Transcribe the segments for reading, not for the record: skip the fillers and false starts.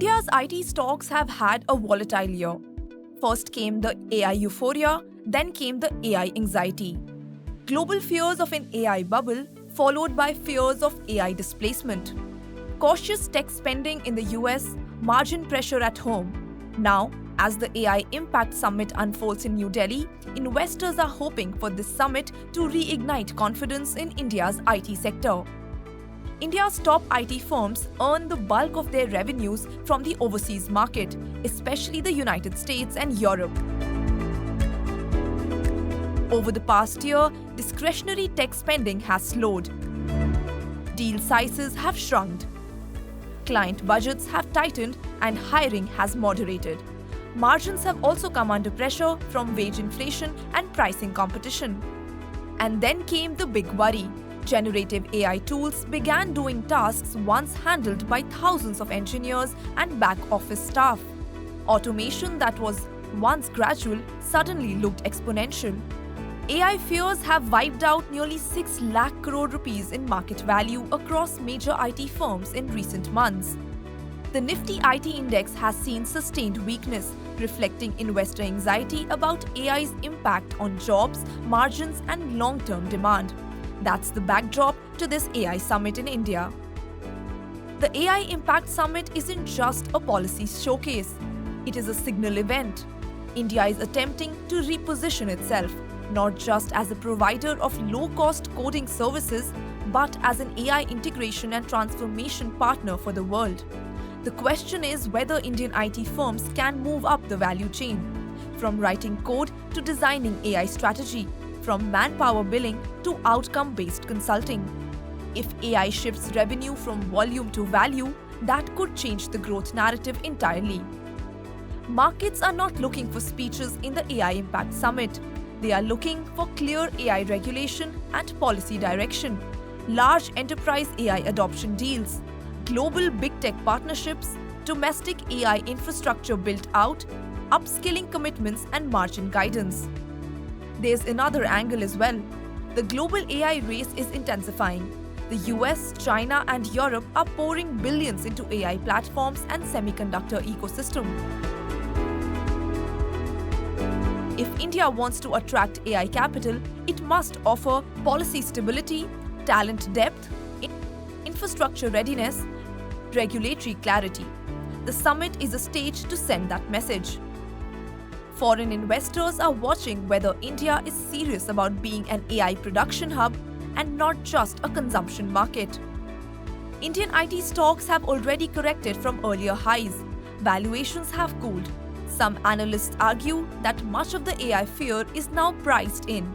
India's IT stocks have had a volatile year. First came the AI euphoria, then came the AI anxiety. Global fears of an AI bubble, followed by fears of AI displacement. Cautious tech spending in the US, margin pressure at home. Now, as the AI Impact Summit unfolds in New Delhi, investors are hoping for this summit to reignite confidence in India's IT sector. India's top IT firms earn the bulk of their revenues from the overseas market, especially the United States and Europe. Over the past year, discretionary tech spending has slowed. Deal sizes have shrunk. Client budgets have tightened and hiring has moderated. Margins have also come under pressure from wage inflation and pricing competition. And then came the big worry. Generative AI tools began doing tasks once handled by thousands of engineers and back-office staff. Automation that was once gradual suddenly looked exponential. AI fears have wiped out nearly 6 lakh crore rupees in market value across major IT firms in recent months. The Nifty IT index has seen sustained weakness, reflecting investor anxiety about AI's impact on jobs, margins, and long-term demand. That's the backdrop to this AI summit in India. The AI Impact Summit isn't just a policy showcase. It is a signal event. India is attempting to reposition itself, not just as a provider of low-cost coding services, but as an AI integration and transformation partner for the world. The question is whether Indian IT firms can move up the value chain, from writing code to designing AI strategy, from manpower billing to outcome-based consulting. If AI shifts revenue from volume to value, that could change the growth narrative entirely. Markets are not looking for speeches in the AI Impact Summit. They are looking for clear AI regulation and policy direction, large enterprise AI adoption deals, global big tech partnerships, domestic AI infrastructure built out, upskilling commitments and margin guidance. There's another angle as well. The global AI race is intensifying. The US, China, and Europe are pouring billions into AI platforms and semiconductor ecosystem. If India wants to attract AI capital, it must offer policy stability, talent depth, infrastructure readiness, regulatory clarity. The summit is a stage to send that message. Foreign investors are watching whether India is serious about being an AI production hub and not just a consumption market. Indian IT stocks have already corrected from earlier highs. Valuations have cooled. Some analysts argue that much of the AI fear is now priced in.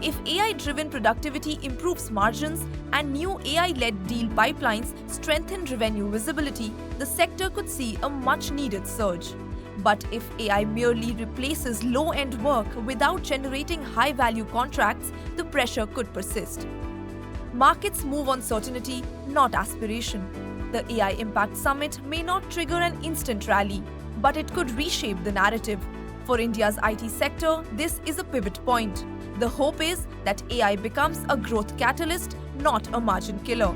If AI-driven productivity improves margins and new AI-led deal pipelines strengthen revenue visibility, the sector could see a much-needed surge. But if AI merely replaces low-end work without generating high-value contracts, the pressure could persist. Markets move on certainty, not aspiration. The AI Impact Summit may not trigger an instant rally, but it could reshape the narrative. For India's IT sector, this is a pivot point. The hope is that AI becomes a growth catalyst, not a margin killer.